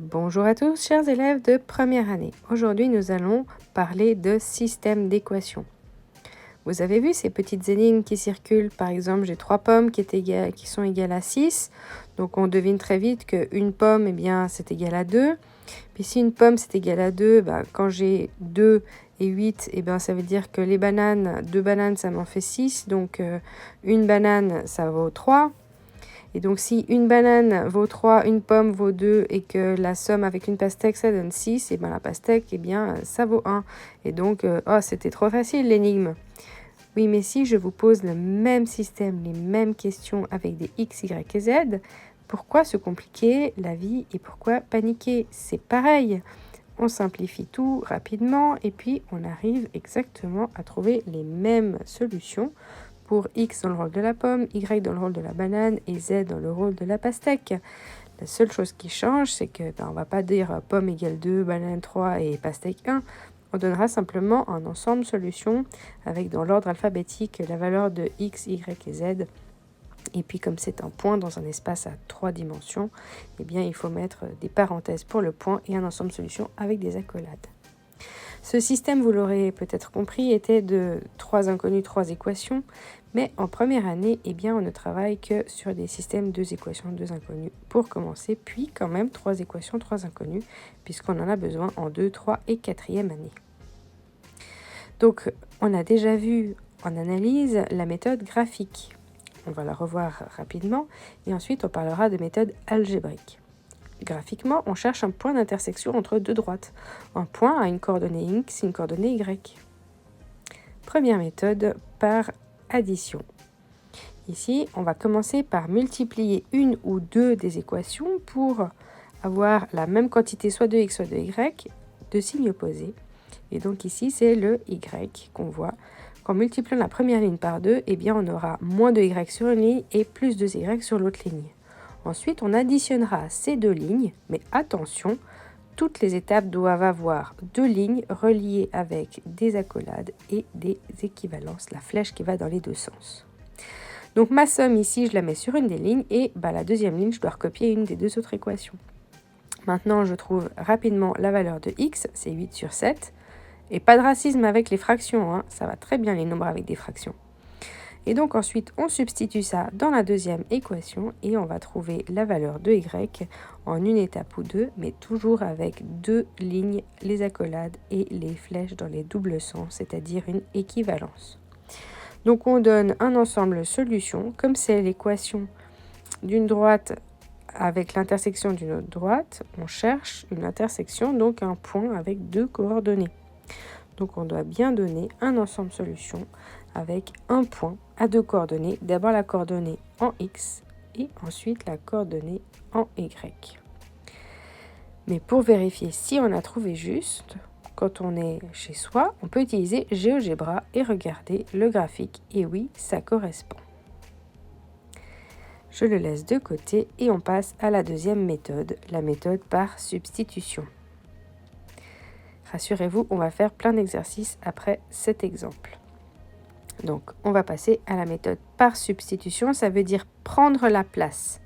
Bonjour à tous, chers élèves de première année. Aujourd'hui, nous allons parler de système d'équations. Vous avez vu ces petites énigmes qui circulent. Par exemple, j'ai 3 pommes qui sont égales à 6. Donc, on devine très vite qu'une pomme, c'est égal à 2. Puis, si une pomme, c'est égal à 2, quand j'ai 2 et 8, ça veut dire que 2 bananes, ça m'en fait 6. Donc, une banane, ça vaut 3. Et donc, si une banane vaut 3, une pomme vaut 2 et que la somme avec une pastèque, ça donne 6, et la pastèque, ça vaut 1. Et donc, c'était trop facile l'énigme. Oui, mais si je vous pose le même système, les mêmes questions avec des x, y et z, pourquoi se compliquer la vie et pourquoi paniquer? C'est pareil. On simplifie tout rapidement et puis on arrive exactement à trouver les mêmes solutions pour X dans le rôle de la pomme, Y dans le rôle de la banane et Z dans le rôle de la pastèque. La seule chose qui change, c'est que on ne va pas dire pomme égale 2, banane 3 et pastèque 1. On donnera simplement un ensemble solution avec dans l'ordre alphabétique la valeur de X, Y et Z. Et puis comme c'est un point dans un espace à 3 dimensions, il faut mettre des parenthèses pour le point et un ensemble solution avec des accolades. Ce système, vous l'aurez peut-être compris, était de 3 inconnus, 3 équations. Mais en première année, on ne travaille que sur des systèmes 2 équations, 2 inconnus pour commencer. Puis quand même 3 équations, 3 inconnus, puisqu'on en a besoin en 2, 3 et 4e année. Donc, on a déjà vu en analyse la méthode graphique. On va la revoir rapidement. Et ensuite, on parlera de méthode algébrique. Graphiquement, on cherche un point d'intersection entre deux droites. Un point a une coordonnée x et une coordonnée y. Première méthode par addition. Ici, on va commencer par multiplier une ou deux des équations pour avoir la même quantité soit de x soit de y, de signes opposés. Et donc ici, c'est le y qu'on voit. Qu'en multipliant la première ligne par 2, on aura moins de y sur une ligne et plus de y sur l'autre ligne. Ensuite, on additionnera ces deux lignes, mais attention, toutes les étapes doivent avoir deux lignes reliées avec des accolades et des équivalences, la flèche qui va dans les deux sens. Donc ma somme ici, je la mets sur une des lignes et la deuxième ligne, je dois recopier une des deux autres équations. Maintenant, je trouve rapidement la valeur de x, c'est 8 sur 7. Et pas de racisme avec les fractions, ça va très bien les nombres avec des fractions. Et donc ensuite, on substitue ça dans la deuxième équation et on va trouver la valeur de y en une étape ou deux, mais toujours avec deux lignes, les accolades et les flèches dans les doubles sens, c'est-à-dire une équivalence. Donc on donne un ensemble solution, comme c'est l'équation d'une droite avec l'intersection d'une autre droite, on cherche une intersection, donc un point avec deux coordonnées. Donc on doit bien donner un ensemble solution avec un point à deux coordonnées. D'abord la coordonnée en x et ensuite la coordonnée en y. Mais pour vérifier si on a trouvé juste, quand on est chez soi, on peut utiliser GeoGebra et regarder le graphique. Et oui, ça correspond. Je le laisse de côté et on passe à la deuxième méthode, la méthode par substitution. Rassurez-vous, on va faire plein d'exercices après cet exemple. Donc, on va passer à la méthode par substitution. Ça veut dire prendre la place.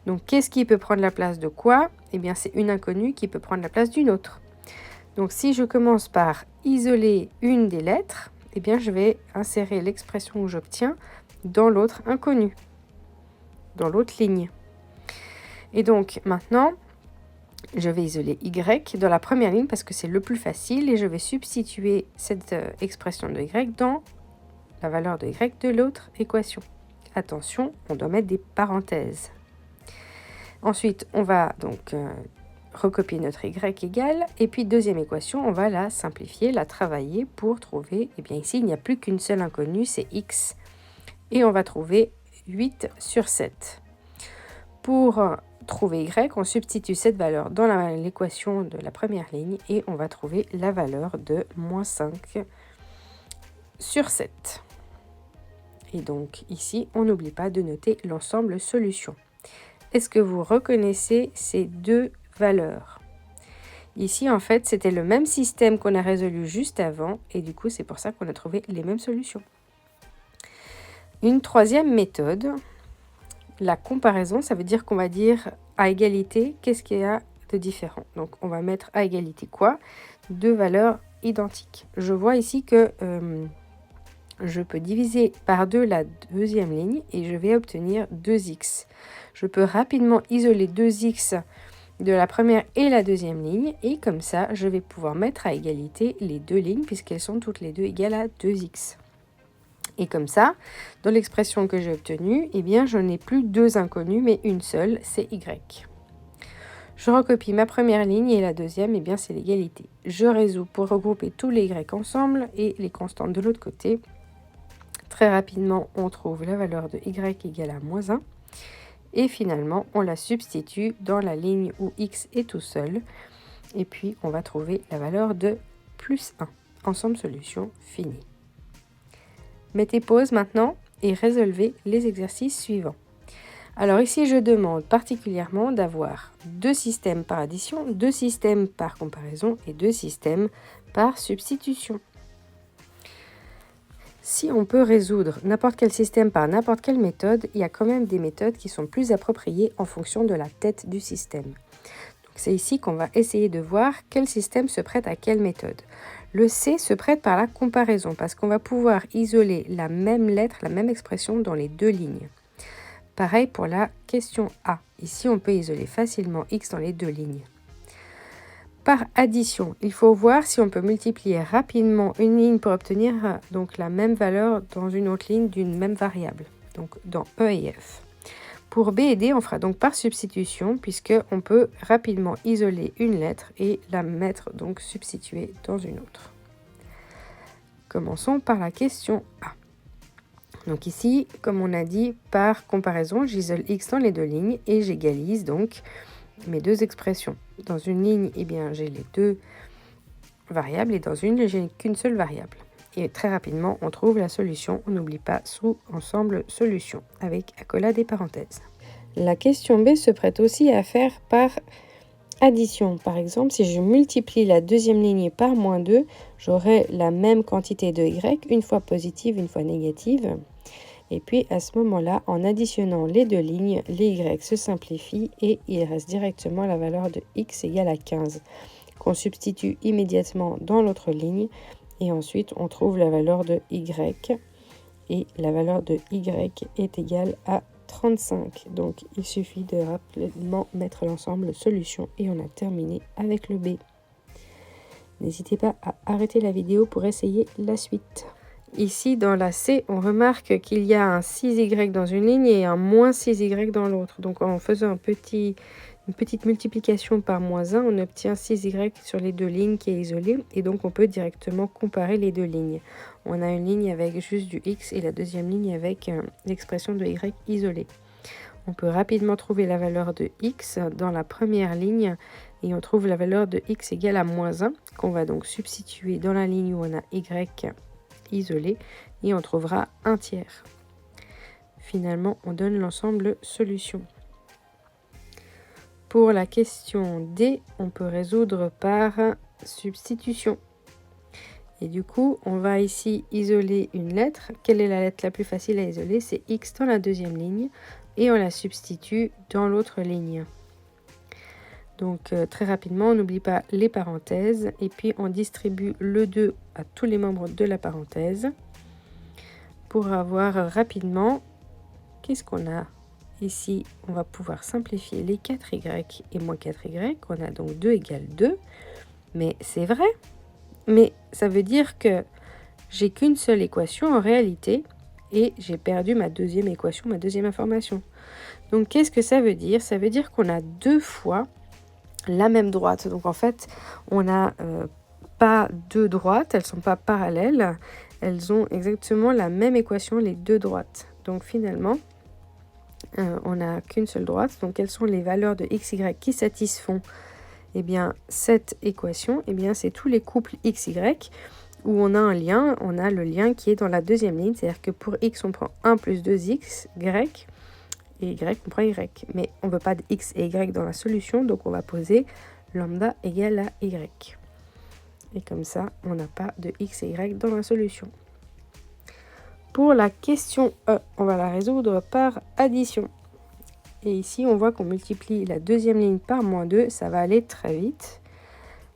Donc, qu'est-ce qui peut prendre la place de quoi? C'est une inconnue qui peut prendre la place d'une autre. Donc, si je commence par isoler une des lettres, je vais insérer l'expression que j'obtiens dans l'autre inconnue, dans l'autre ligne. Et donc, maintenant, je vais isoler y dans la première ligne parce que c'est le plus facile et je vais substituer cette expression de y dans la valeur de y de l'autre équation. Attention, on doit mettre des parenthèses. Ensuite, on va donc recopier notre y égale et puis deuxième équation, on va la simplifier, la travailler pour trouver, ici il n'y a plus qu'une seule inconnue, c'est x. Et on va trouver 8 sur 7. Pour trouver y, on substitue cette valeur dans l'équation de la première ligne et on va trouver la valeur de moins 5 sur 7. Et donc ici, on n'oublie pas de noter l'ensemble solution. Est-ce que vous reconnaissez ces deux valeurs? Ici, en fait, c'était le même système qu'on a résolu juste avant et du coup, c'est pour ça qu'on a trouvé les mêmes solutions. Une troisième méthode, la comparaison, ça veut dire qu'on va dire à égalité, qu'est-ce qu'il y a de différent. Donc, on va mettre à égalité quoi? Deux valeurs identiques. Je vois ici que je peux diviser par 2 la deuxième ligne et je vais obtenir 2x. Je peux rapidement isoler 2x de la première et la deuxième ligne et comme ça, je vais pouvoir mettre à égalité les deux lignes puisqu'elles sont toutes les deux égales à 2x. Et comme ça, dans l'expression que j'ai obtenue, eh bien, je n'ai plus deux inconnus mais une seule, c'est y. Je recopie ma première ligne et la deuxième, eh bien, c'est l'égalité. Je résous pour regrouper tous les y ensemble et les constantes de l'autre côté. Très rapidement, on trouve la valeur de y égale à moins 1. Et finalement, on la substitue dans la ligne où x est tout seul. Et puis, on va trouver la valeur de plus 1. Ensemble solution finie. Mettez pause maintenant et résolvez les exercices suivants. Alors ici, je demande particulièrement d'avoir deux systèmes par addition, deux systèmes par comparaison et deux systèmes par substitution. Si on peut résoudre n'importe quel système par n'importe quelle méthode, il y a quand même des méthodes qui sont plus appropriées en fonction de la tête du système. C'est ici qu'on va essayer de voir quel système se prête à quelle méthode. Le C se prête par la comparaison parce qu'on va pouvoir isoler la même lettre, la même expression dans les deux lignes. Pareil pour la question A. Ici, on peut isoler facilement x dans les deux lignes. Par addition, il faut voir si on peut multiplier rapidement une ligne pour obtenir donc la même valeur dans une autre ligne d'une même variable, donc dans E et F. Pour B et D, on fera donc par substitution puisqu'on peut rapidement isoler une lettre et la mettre donc substituée dans une autre. Commençons par la question A. Donc ici, comme on a dit, par comparaison, j'isole x dans les deux lignes et j'égalise donc mes deux expressions. Dans une ligne, eh bien, j'ai les deux variables et dans une, j'ai qu'une seule variable. Et très rapidement, on trouve la solution. On n'oublie pas sous-ensemble solution avec accolade des parenthèses. La question B se prête aussi à faire par addition. Par exemple, si je multiplie la deuxième ligne par moins 2, j'aurai la même quantité de y, une fois positive, une fois négative. Et puis à ce moment-là, en additionnant les deux lignes, les y se simplifient et il reste directement la valeur de x égale à 15, qu'on substitue immédiatement dans l'autre ligne. Et ensuite, on trouve la valeur de y. Et la valeur de y est égale à 35. Donc, il suffit de rapidement mettre l'ensemble solution et on a terminé avec le B. N'hésitez pas à arrêter la vidéo pour essayer la suite. Ici, dans la C, on remarque qu'il y a un 6y dans une ligne et un moins 6y dans l'autre. Donc, en faisant une petite multiplication par moins 1, on obtient 6y sur les deux lignes qui est isolée. Et donc, on peut directement comparer les deux lignes. On a une ligne avec juste du x et la deuxième ligne avec l'expression de y isolée. On peut rapidement trouver la valeur de x dans la première ligne et on trouve la valeur de x égale à moins 1 qu'on va donc substituer dans la ligne où on a y isolé et on trouvera 1 tiers. Finalement, on donne l'ensemble solution. Pour la question D, on peut résoudre par substitution. Et du coup, on va ici isoler une lettre. Quelle est la lettre la plus facile à isoler? C'est x dans la deuxième ligne et on la substitue dans l'autre ligne. Donc très rapidement, on n'oublie pas les parenthèses et puis on distribue le 2 à tous les membres de la parenthèse pour avoir rapidement, qu'est-ce qu'on a ici? On va pouvoir simplifier les 4y et moins 4y. On a donc 2 égale 2, mais c'est vrai. Mais ça veut dire que j'ai qu'une seule équation en réalité et j'ai perdu ma deuxième équation, ma deuxième information. Donc qu'est-ce que ça veut dire? Ça veut dire qu'on a deux fois la même droite. Donc en fait, on n'a pas deux droites, elles ne sont pas parallèles, elles ont exactement la même équation, les deux droites. Donc finalement, on n'a qu'une seule droite. Donc quelles sont les valeurs de x, y qui satisfont eh bien, cette équation? Eh bien, c'est tous les couples x, y où on a un lien, on a le lien qui est dans la deuxième ligne, c'est-à-dire que pour x, on prend 1 plus 2x, y, et y, on prend y. Mais on ne veut pas de x et y dans la solution, donc on va poser lambda égale à y. Et comme ça, on n'a pas de x et y dans la solution. Pour la question E, on va la résoudre par addition. Et ici, on voit qu'on multiplie la deuxième ligne par moins 2. Ça va aller très vite.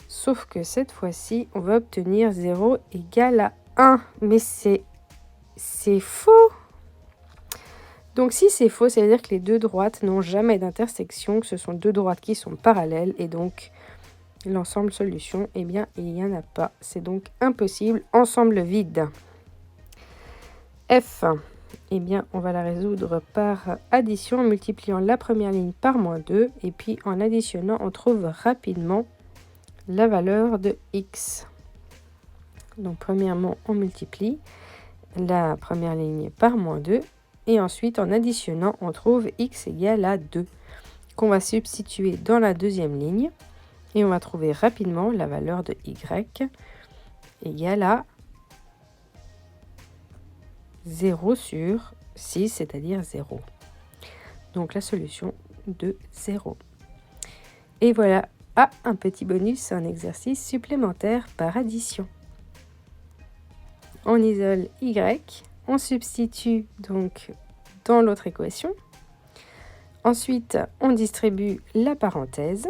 Sauf que cette fois-ci, on va obtenir 0 égale à 1. Mais c'est faux. Donc si c'est faux, ça veut dire que les deux droites n'ont jamais d'intersection, que ce sont deux droites qui sont parallèles. Et donc, l'ensemble solution, eh bien, il n'y en a pas. C'est donc impossible. Ensemble vide. F, eh bien, on va la résoudre par addition en multipliant la première ligne par moins 2. Et puis, en additionnant, on trouve rapidement la valeur de x. Donc, premièrement, on multiplie la première ligne par moins 2. Et ensuite, en additionnant, on trouve x égale à 2, qu'on va substituer dans la deuxième ligne. Et on va trouver rapidement la valeur de y égale à 0 sur 6, c'est-à-dire 0. Donc la solution de 0. Et voilà, un petit bonus, un exercice supplémentaire par addition. On isole y, on substitue donc dans l'autre équation. Ensuite, on distribue la parenthèse.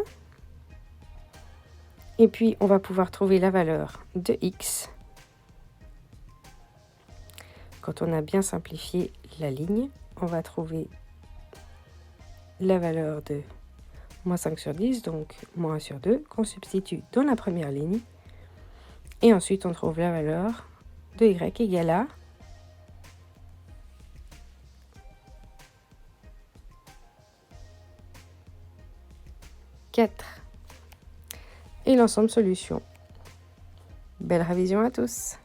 Et puis, on va pouvoir trouver la valeur de x. Quand on a bien simplifié la ligne, on va trouver la valeur de moins 5 sur 10, donc moins 1 sur 2, qu'on substitue dans la première ligne. Et ensuite, on trouve la valeur de y égale à 4. Et l'ensemble solution. Belle révision à tous!